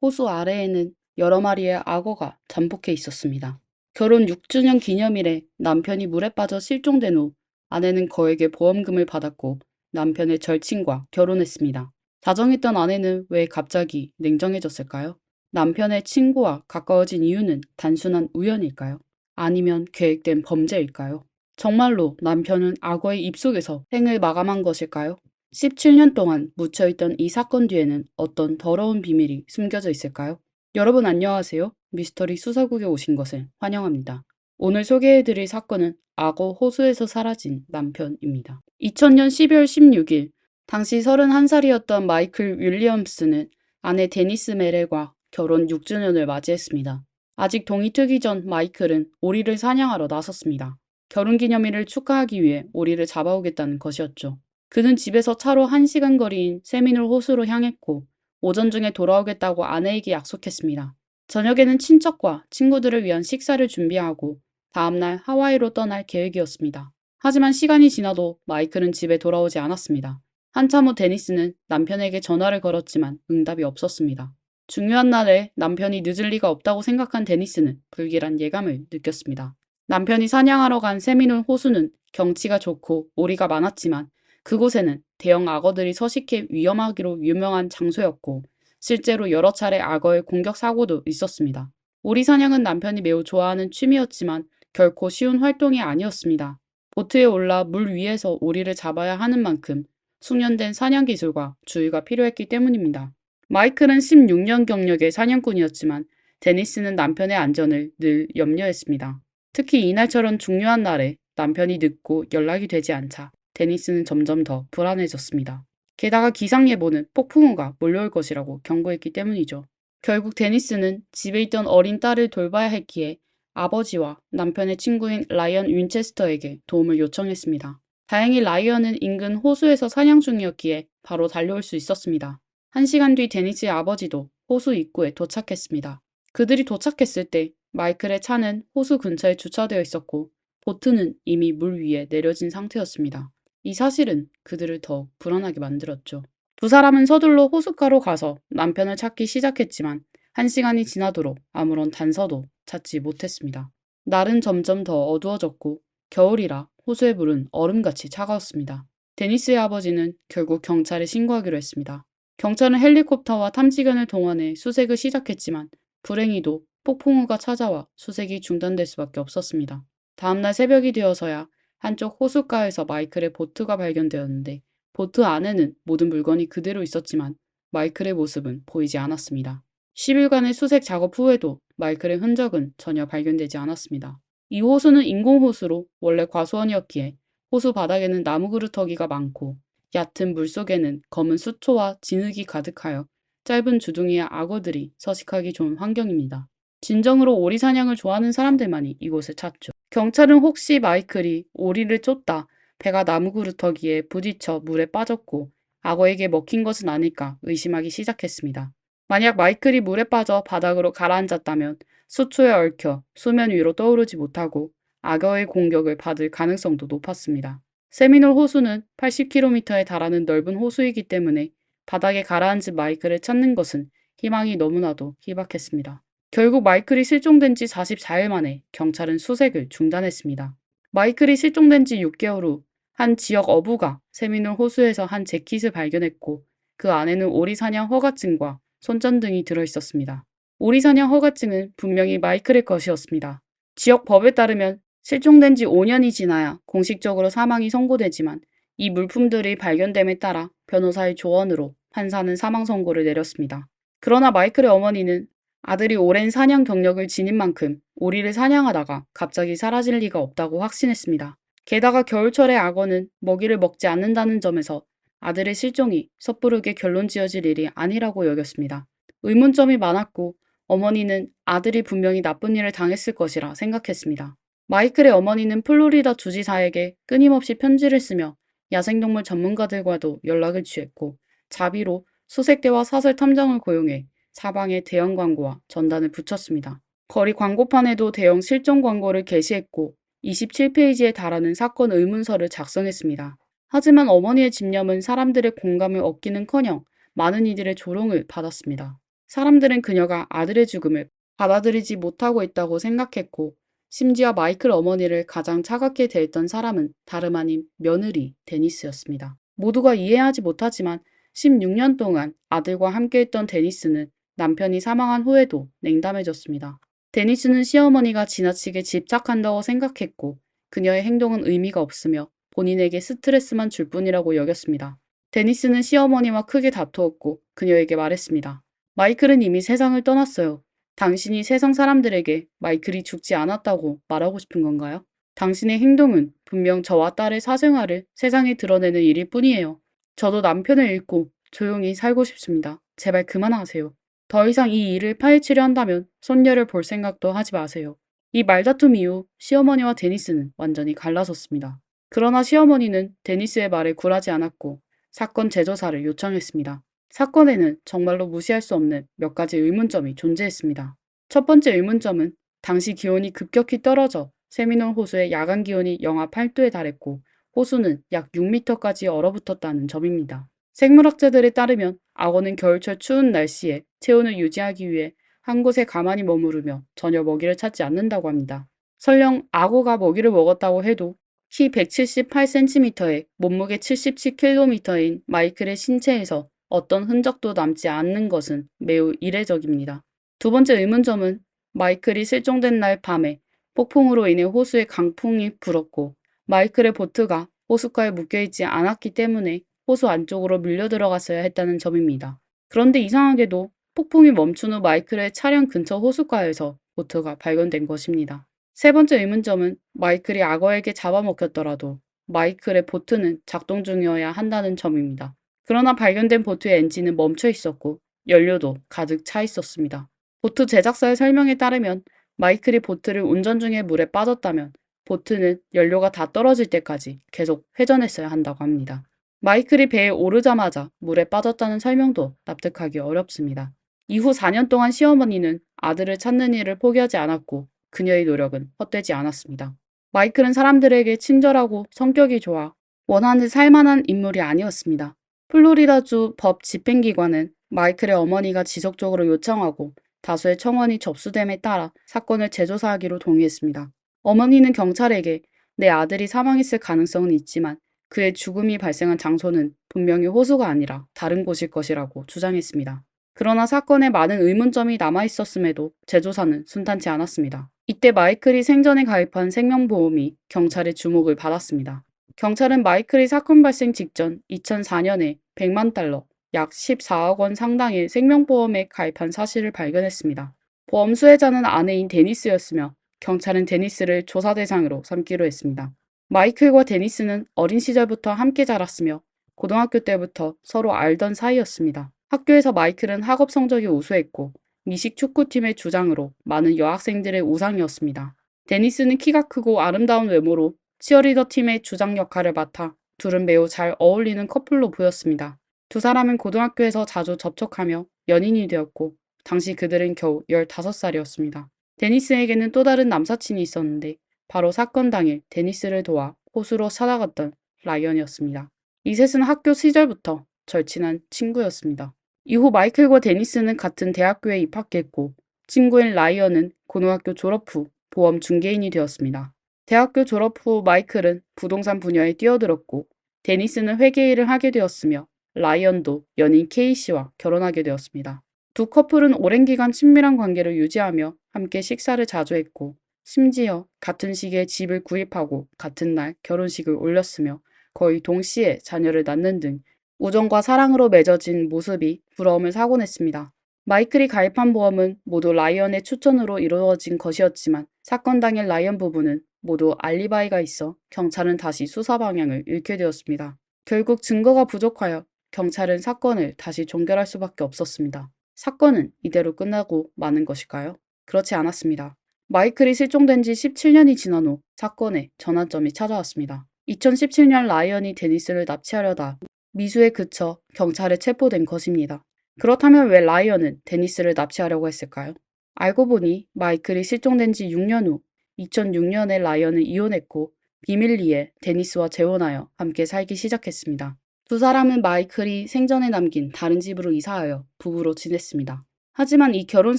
호수 아래에는 여러 마리의 악어가 잠복해 있었습니다. 결혼 6주년 기념일에 남편이 물에 빠져 실종된 후 아내는 거액의 보험금을 받았고 남편의 절친과 결혼했습니다. 다정했던 아내는 왜 갑자기 냉정해졌을까요? 남편의 친구와 가까워진 이유는 단순한 우연일까요? 아니면 계획된 범죄일까요? 정말로 남편은 악어의 입속에서 생을 마감한 것일까요? 17년 동안 묻혀있던 이 사건 뒤에는 어떤 더러운 비밀이 숨겨져 있을까요? 여러분 안녕하세요. 미스터리 수사국에 오신 것을 환영합니다. 오늘 소개해드릴 사건은 악어 호수에서 사라진 남편입니다. 2000년 12월 16일, 당시 31살이었던 마이클 윌리엄스는 아내 데니스 메렐과 결혼 6주년을 맞이했습니다. 아직 동이 트기 전 마이클은 오리를 사냥하러 나섰습니다. 결혼기념일을 축하하기 위해 오리를 잡아오겠다는 것이었죠. 그는 집에서 차로 1시간 거리인 세미놀 호수로 향했고 오전 중에 돌아오겠다고 아내에게 약속했습니다. 저녁에는 친척과 친구들을 위한 식사를 준비하고 다음날 하와이로 떠날 계획이었습니다. 하지만 시간이 지나도 마이클은 집에 돌아오지 않았습니다. 한참 후 데니스는 남편에게 전화를 걸었지만 응답이 없었습니다. 중요한 날에 남편이 늦을 리가 없다고 생각한 데니스는 불길한 예감을 느꼈습니다. 남편이 사냥하러 간 세미놀 호수는 경치가 좋고 오리가 많았지만 그곳에는 대형 악어들이 서식해 위험하기로 유명한 장소였고 실제로 여러 차례 악어의 공격 사고도 있었습니다. 오리 사냥은 남편이 매우 좋아하는 취미였지만 결코 쉬운 활동이 아니었습니다. 보트에 올라 물 위에서 오리를 잡아야 하는 만큼 숙련된 사냥 기술과 주의가 필요했기 때문입니다. 마이클은 16년 경력의 사냥꾼이었지만 데니스는 남편의 안전을 늘 염려했습니다. 특히 이날처럼 중요한 날에 남편이 늦고 연락이 되지 않자 데니스는 점점 더 불안해졌습니다. 게다가 기상예보는 폭풍우가 몰려올 것이라고 경고했기 때문이죠. 결국 데니스는 집에 있던 어린 딸을 돌봐야 했기에 아버지와 남편의 친구인 라이언 윈체스터에게 도움을 요청했습니다. 다행히 라이언은 인근 호수에서 사냥 중이었기에 바로 달려올 수 있었습니다. 1시간 뒤 데니스의 아버지도 호수 입구에 도착했습니다. 그들이 도착했을 때 마이클의 차는 호수 근처에 주차되어 있었고 보트는 이미 물 위에 내려진 상태였습니다. 이 사실은 그들을 더욱 불안하게 만들었죠. 두 사람은 서둘러 호숫가로 가서 남편을 찾기 시작했지만 1시간이 지나도록 아무런 단서도 찾지 못했습니다. 날은 점점 더 어두워졌고 겨울이라 호수의 물은 얼음같이 차가웠습니다. 데니스의 아버지는 결국 경찰에 신고하기로 했습니다. 경찰은 헬리콥터와 탐지견을 동원해 수색을 시작했지만 불행히도 폭풍우가 찾아와 수색이 중단될 수밖에 없었습니다. 다음날 새벽이 되어서야 한쪽 호숫가에서 마이클의 보트가 발견되었는데 보트 안에는 모든 물건이 그대로 있었지만 마이클의 모습은 보이지 않았습니다. 10일간의 수색 작업 후에도 마이클의 흔적은 전혀 발견되지 않았습니다. 이 호수는 인공호수로 원래 과수원이었기에 호수 바닥에는 나무 그루터기가 많고 얕은 물속에는 검은 수초와 진흙이 가득하여 짧은 주둥이의 악어들이 서식하기 좋은 환경입니다. 진정으로 오리 사냥을 좋아하는 사람들만이 이곳을 찾죠. 경찰은 혹시 마이클이 오리를 쫓다 배가 나무 그루터기에 부딪혀 물에 빠졌고 악어에게 먹힌 것은 아닐까 의심하기 시작했습니다. 만약 마이클이 물에 빠져 바닥으로 가라앉았다면 수초에 얽혀 수면 위로 떠오르지 못하고 악어의 공격을 받을 가능성도 높았습니다. 세미놀 호수는 80km에 달하는 넓은 호수이기 때문에 바닥에 가라앉은 마이클을 찾는 것은 희망이 너무나도 희박했습니다. 결국 마이클이 실종된 지 44일 만에 경찰은 수색을 중단했습니다. 마이클이 실종된 지 6개월 후 한 지역 어부가 세미놀 호수에서 한 재킷을 발견했고 그 안에는 오리 사냥 허가증과 손전등이 들어있었습니다. 오리 사냥 허가증은 분명히 마이클의 것이었습니다. 지역 법에 따르면 실종된 지 5년이 지나야 공식적으로 사망이 선고되지만 이 물품들이 발견됨에 따라 변호사의 조언으로 판사는 사망 선고를 내렸습니다. 그러나 마이클의 어머니는 아들이 오랜 사냥 경력을 지닌 만큼 오리를 사냥하다가 갑자기 사라질 리가 없다고 확신했습니다. 게다가 겨울철의 악어는 먹이를 먹지 않는다는 점에서 아들의 실종이 섣부르게 결론 지어질 일이 아니라고 여겼습니다. 의문점이 많았고 어머니는 아들이 분명히 나쁜 일을 당했을 것이라 생각했습니다. 마이클의 어머니는 플로리다 주지사에게 끊임없이 편지를 쓰며 야생동물 전문가들과도 연락을 취했고 자비로 수색대와 사설 탐정을 고용해 사방에 대형 광고와 전단을 붙였습니다. 거리 광고판에도 대형 실종 광고를 게시했고 27페이지에 달하는 사건 의문서를 작성했습니다. 하지만 어머니의 집념은 사람들의 공감을 얻기는커녕 많은 이들의 조롱을 받았습니다. 사람들은 그녀가 아들의 죽음을 받아들이지 못하고 있다고 생각했고, 심지어 마이클 어머니를 가장 차갑게 대했던 사람은 다름 아닌 며느리 데니스였습니다. 모두가 이해하지 못하지만 16년 동안 아들과 함께했던 데니스는 남편이 사망한 후에도 냉담해졌습니다. 데니스는 시어머니가 지나치게 집착한다고 생각했고, 그녀의 행동은 의미가 없으며 본인에게 스트레스만 줄 뿐이라고 여겼습니다. 데니스는 시어머니와 크게 다투었고 그녀에게 말했습니다. 마이클은 이미 세상을 떠났어요. 당신이 세상 사람들에게 마이클이 죽지 않았다고 말하고 싶은 건가요? 당신의 행동은 분명 저와 딸의 사생활을 세상에 드러내는 일일 뿐이에요. 저도 남편을 잃고 조용히 살고 싶습니다. 제발 그만하세요. 더 이상 이 일을 파헤치려 한다면 손녀를 볼 생각도 하지 마세요. 이 말다툼 이후 시어머니와 데니스는 완전히 갈라섰습니다. 그러나 시어머니는 데니스의 말에 굴하지 않았고 사건 재조사를 요청했습니다. 사건에는 정말로 무시할 수 없는 몇 가지 의문점이 존재했습니다. 첫 번째 의문점은 당시 기온이 급격히 떨어져 세미놀 호수의 야간 기온이 영하 8도에 달했고 호수는 약 6m까지 얼어붙었다는 점입니다. 생물학자들에 따르면 악어는 겨울철 추운 날씨에 체온을 유지하기 위해 한 곳에 가만히 머무르며 전혀 먹이를 찾지 않는다고 합니다. 설령 악어가 먹이를 먹었다고 해도 키 178cm에 몸무게 77kg인 마이클의 신체에서 어떤 흔적도 남지 않는 것은 매우 이례적입니다. 두 번째 의문점은 마이클이 실종된 날 밤에 폭풍으로 인해 호수에 강풍이 불었고 마이클의 보트가 호숫가에 묶여있지 않았기 때문에 호수 안쪽으로 밀려 들어갔어야 했다는 점입니다. 그런데 이상하게도 폭풍이 멈춘 후 마이클의 차량 근처 호숫가에서 보트가 발견된 것입니다. 세 번째 의문점은 마이클이 악어에게 잡아먹혔더라도 마이클의 보트는 작동 중이어야 한다는 점입니다. 그러나 발견된 보트의 엔진은 멈춰 있었고 연료도 가득 차 있었습니다. 보트 제작사의 설명에 따르면 마이클이 보트를 운전 중에 물에 빠졌다면 보트는 연료가 다 떨어질 때까지 계속 회전했어야 한다고 합니다. 마이클이 배에 오르자마자 물에 빠졌다는 설명도 납득하기 어렵습니다. 이후 4년 동안 시어머니는 아들을 찾는 일을 포기하지 않았고 그녀의 노력은 헛되지 않았습니다. 마이클은 사람들에게 친절하고 성격이 좋아 원하는 살만한 인물이 아니었습니다. 플로리다주 법 집행기관은 마이클의 어머니가 지속적으로 요청하고 다수의 청원이 접수됨에 따라 사건을 재조사하기로 동의했습니다. 어머니는 경찰에게 내 아들이 사망했을 가능성은 있지만 그의 죽음이 발생한 장소는 분명히 호수가 아니라 다른 곳일 것이라고 주장했습니다. 그러나 사건에 많은 의문점이 남아있었음에도 재조사는 순탄치 않았습니다. 이때 마이클이 생전에 가입한 생명보험이 경찰의 주목을 받았습니다. 경찰은 마이클이 사건 발생 직전 2004년에 100만 달러, 약 14억 원 상당의 생명보험에 가입한 사실을 발견했습니다. 보험 수혜자는 아내인 데니스였으며 경찰은 데니스를 조사 대상으로 삼기로 했습니다. 마이클과 데니스는 어린 시절부터 함께 자랐으며 고등학교 때부터 서로 알던 사이였습니다. 학교에서 마이클은 학업 성적이 우수했고 미식 축구팀의 주장으로 많은 여학생들의 우상이었습니다. 데니스는 키가 크고 아름다운 외모로 치어리더 팀의 주장 역할을 맡아 둘은 매우 잘 어울리는 커플로 보였습니다. 두 사람은 고등학교에서 자주 접촉하며 연인이 되었고 당시 그들은 겨우 15살이었습니다. 데니스에게는 또 다른 남사친이 있었는데 바로 사건 당일 데니스를 도와 호수로 찾아갔던 라이언이었습니다. 이 셋은 학교 시절부터 절친한 친구였습니다. 이후 마이클과 데니스는 같은 대학교에 입학했고 친구인 라이언은 고등학교 졸업 후 보험 중개인이 되었습니다. 대학교 졸업 후 마이클은 부동산 분야에 뛰어들었고 데니스는 회계 일을 하게 되었으며 라이언도 연인 케이씨와 결혼하게 되었습니다. 두 커플은 오랜 기간 친밀한 관계를 유지하며 함께 식사를 자주 했고 심지어 같은 시기에 집을 구입하고 같은 날 결혼식을 올렸으며 거의 동시에 자녀를 낳는 등 우정과 사랑으로 맺어진 모습이 부러움을 사곤 했습니다. 마이클이 가입한 보험은 모두 라이언의 추천으로 이루어진 것이었지만 사건 당일 라이언 부부는 모두 알리바이가 있어 경찰은 다시 수사 방향을 잃게 되었습니다. 결국 증거가 부족하여 경찰은 사건을 다시 종결할 수밖에 없었습니다. 사건은 이대로 끝나고 마는 것일까요? 그렇지 않았습니다. 마이클이 실종된 지 17년이 지난 후 사건의 전환점이 찾아왔습니다. 2017년 라이언이 데니스를 납치하려다 미수에 그쳐 경찰에 체포된 것입니다. 그렇다면 왜 라이언은 데니스를 납치하려고 했을까요? 알고 보니 마이클이 실종된 지 6년 후 2006년에 라이언은 이혼했고 비밀리에 데니스와 재혼하여 함께 살기 시작했습니다. 두 사람은 마이클이 생전에 남긴 다른 집으로 이사하여 부부로 지냈습니다. 하지만 이 결혼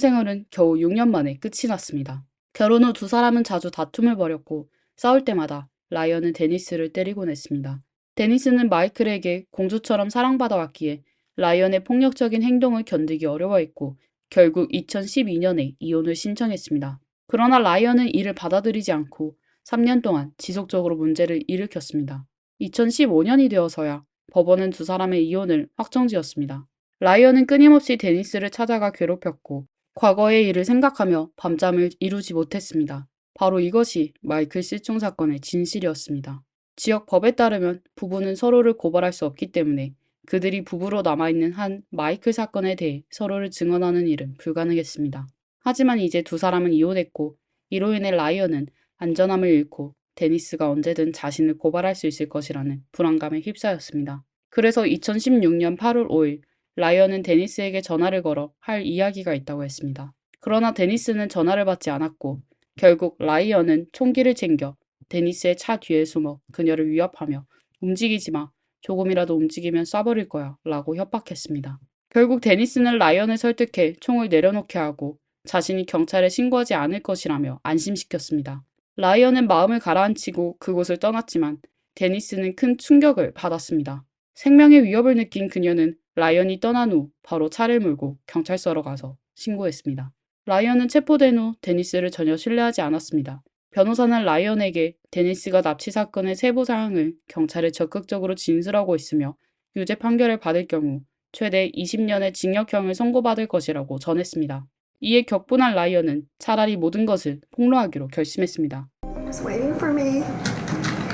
생활은 겨우 6년 만에 끝이 났습니다. 결혼 후 두 사람은 자주 다툼을 벌였고 싸울 때마다 라이언은 데니스를 때리곤 했습니다. 데니스는 마이클에게 공주처럼 사랑받아 왔기에 라이언의 폭력적인 행동을 견디기 어려워했고 결국 2012년에 이혼을 신청했습니다. 그러나 라이언은 이를 받아들이지 않고 3년 동안 지속적으로 문제를 일으켰습니다. 2015년이 되어서야 법원은 두 사람의 이혼을 확정지었습니다. 라이언은 끊임없이 데니스를 찾아가 괴롭혔고 과거의 일을 생각하며 밤잠을 이루지 못했습니다. 바로 이것이 마이클 실종 사건의 진실이었습니다. 지역 법에 따르면 부부는 서로를 고발할 수 없기 때문에 그들이 부부로 남아있는 한 마이클 사건에 대해 서로를 증언하는 일은 불가능했습니다. 하지만 이제 두 사람은 이혼했고 이로 인해 라이언은 안전함을 잃고 데니스가 언제든 자신을 고발할 수 있을 것이라는 불안감에 휩싸였습니다. 그래서 2016년 8월 5일 라이언은 데니스에게 전화를 걸어 할 이야기가 있다고 했습니다. 그러나 데니스는 전화를 받지 않았고 결국 라이언은 총기를 챙겨 데니스의 차 뒤에 숨어 그녀를 위협하며 움직이지 마. 조금이라도 움직이면 쏴버릴 거야. 라고 협박했습니다. 결국 데니스는 라이언을 설득해 총을 내려놓게 하고 자신이 경찰에 신고하지 않을 것이라며 안심시켰습니다. 라이언은 마음을 가라앉히고 그곳을 떠났지만 데니스는 큰 충격을 받았습니다. 생명의 위협을 느낀 그녀는 라이언이 떠난 후 바로 차를 몰고 경찰서로 가서 신고했습니다. 라이언은 체포된 후 데니스를 전혀 신뢰하지 않았습니다. 변호사는 라이언에게 데니스가 납치 사건의 세부 사항을 경찰에 적극적으로 진술하고 있으며 유죄 판결을 받을 경우 최대 20년의 징역형을 선고받을 것이라고 전했습니다. 이에 격분한 라이언은 차라리 모든 것을 폭로하기로 결심했습니다. He was waiting for me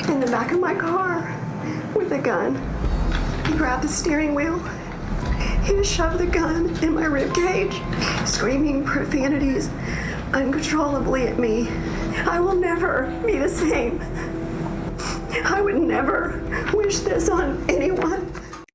in the back of my car with a gun. He grabbed the steering wheel. He shoved the gun in my ribcage, screaming profanities uncontrollably at me. I will never be the same. I would never wish this on anyone.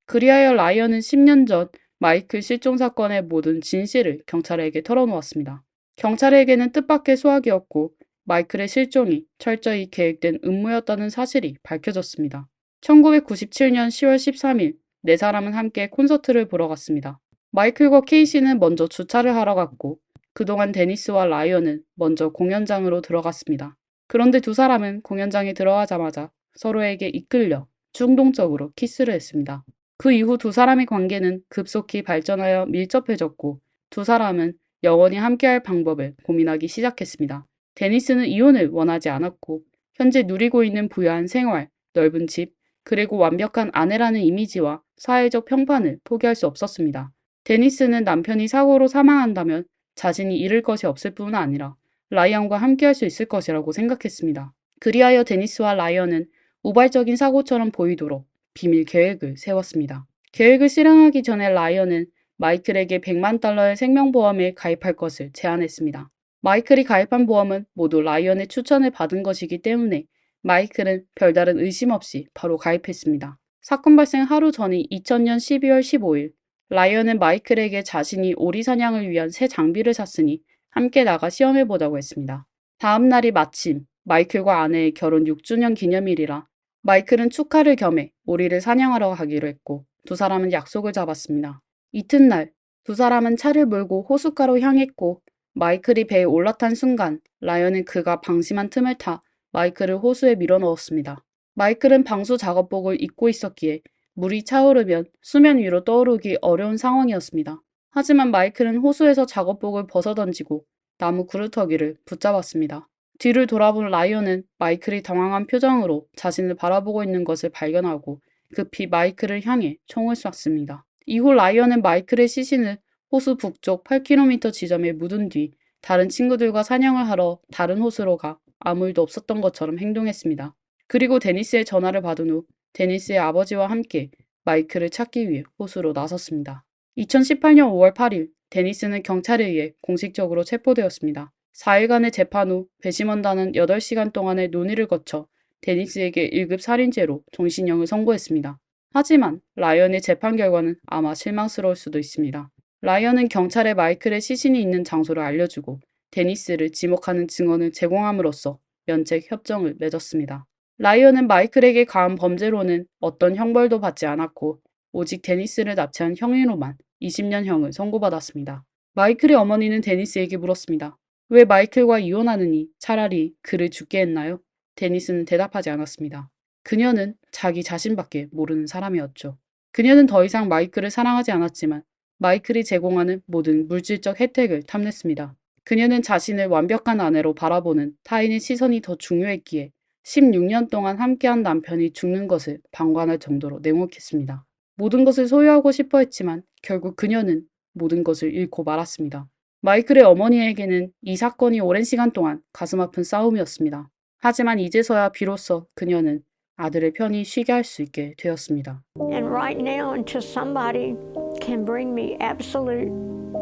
그리하여 라이언은 10년 전 마이클 실종 사건의 모든 진실을 경찰에게 털어놓았습니다. 경찰에게는 뜻밖의 수확이었고 마이클의 실종이 철저히 계획된 음모였다는 사실이 밝혀졌습니다. 1997년 10월 13일 네 사람은 함께 콘서트를 보러 갔습니다. 마이클과 케이시는 먼저 주차를 하러 갔고 그동안 데니스와 라이언은 먼저 공연장으로 들어갔습니다. 그런데 두 사람은 공연장에 들어가자마자 서로에게 이끌려 충동적으로 키스를 했습니다. 그 이후 두 사람의 관계는 급속히 발전하여 밀접해졌고 두 사람은 영원히 함께할 방법을 고민하기 시작했습니다. 데니스는 이혼을 원하지 않았고 현재 누리고 있는 부유한 생활, 넓은 집, 그리고 완벽한 아내라는 이미지와 사회적 평판을 포기할 수 없었습니다. 데니스는 남편이 사고로 사망한다면 자신이 잃을 것이 없을 뿐 아니라 라이언과 함께할 수 있을 것이라고 생각했습니다. 그리하여 데니스와 라이언은 우발적인 사고처럼 보이도록 비밀 계획을 세웠습니다. 계획을 실행하기 전에 라이언은 마이클에게 100만 달러의 생명보험에 가입할 것을 제안했습니다. 마이클이 가입한 보험은 모두 라이언의 추천을 받은 것이기 때문에 마이클은 별다른 의심 없이 바로 가입했습니다. 사건 발생 하루 전인 2000년 12월 15일 라이언은 마이클에게 자신이 오리 사냥을 위한 새 장비를 샀으니 함께 나가 시험해보자고 했습니다. 다음 날이 마침 마이클과 아내의 결혼 6주년 기념일이라 마이클은 축하를 겸해 오리를 사냥하러 가기로 했고 두 사람은 약속을 잡았습니다. 이튿날 두 사람은 차를 몰고 호숫가로 향했고 마이클이 배에 올라탄 순간 라이언은 그가 방심한 틈을 타 마이클을 호수에 밀어넣었습니다. 마이클은 방수 작업복을 입고 있었기에 물이 차오르면 수면 위로 떠오르기 어려운 상황이었습니다. 하지만 마이클은 호수에서 작업복을 벗어던지고 나무 그루터기를 붙잡았습니다. 뒤를 돌아본 라이언은 마이클이 당황한 표정으로 자신을 바라보고 있는 것을 발견하고 급히 마이클을 향해 총을 쐈습니다. 이후 라이언은 마이클의 시신을 호수 북쪽 8km 지점에 묻은 뒤 다른 친구들과 사냥을 하러 다른 호수로 가 아무 일도 없었던 것처럼 행동했습니다. 그리고 데니스의 전화를 받은 후 데니스의 아버지와 함께 마이클을 찾기 위해 호수로 나섰습니다. 2018년 5월 8일 데니스는 경찰에 의해 공식적으로 체포되었습니다. 4일간의 재판 후 배심원단은 8시간 동안의 논의를 거쳐 데니스에게 1급 살인죄로 종신형을 선고했습니다. 하지만 라이언의 재판 결과는 아마 실망스러울 수도 있습니다. 라이언은 경찰에 마이클의 시신이 있는 장소를 알려주고 데니스를 지목하는 증언을 제공함으로써 면책 협정을 맺었습니다. 라이언은 마이클에게 가한 범죄로는 어떤 형벌도 받지 않았고 오직 데니스를 납치한 형의로만 20년형을 선고받았습니다. 마이클의 어머니는 데니스에게 물었습니다. 왜 마이클과 이혼하느니 차라리 그를 죽게 했나요? 데니스는 대답하지 않았습니다. 그녀는 자기 자신밖에 모르는 사람이었죠. 그녀는 더 이상 마이클을 사랑하지 않았지만 마이클이 제공하는 모든 물질적 혜택을 탐냈습니다. 그녀는 자신을 완벽한 아내로 바라보는 타인의 시선이 더 중요했기에 16년 동안 함께한 남편이 죽는 것을 방관할 정도로 냉혹했습니다. 모든 것을 소유하고 싶어 했지만 결국 그녀는 모든 것을 잃고 말았습니다. 마이클의 어머니에게는 이 사건이 오랜 시간 동안 가슴 아픈 싸움이었습니다. 하지만 이제서야 비로소 그녀는 아들을 편히 쉬게 할 수 있게 되었습니다. And right now, until somebody can bring me absolute,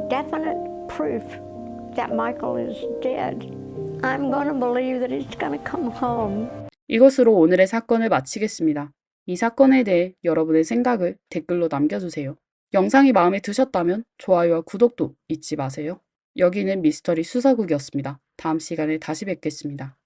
definite proof that Michael is dead, I'm going to believe that he's going to come home. 이것으로 오늘의 사건을 마치겠습니다. 이 사건에 대해 여러분의 생각을 댓글로 남겨주세요. 영상이 마음에 드셨다면 좋아요와 구독도 잊지 마세요. 여기는 미스터리 수사국이었습니다. 다음 시간에 다시 뵙겠습니다.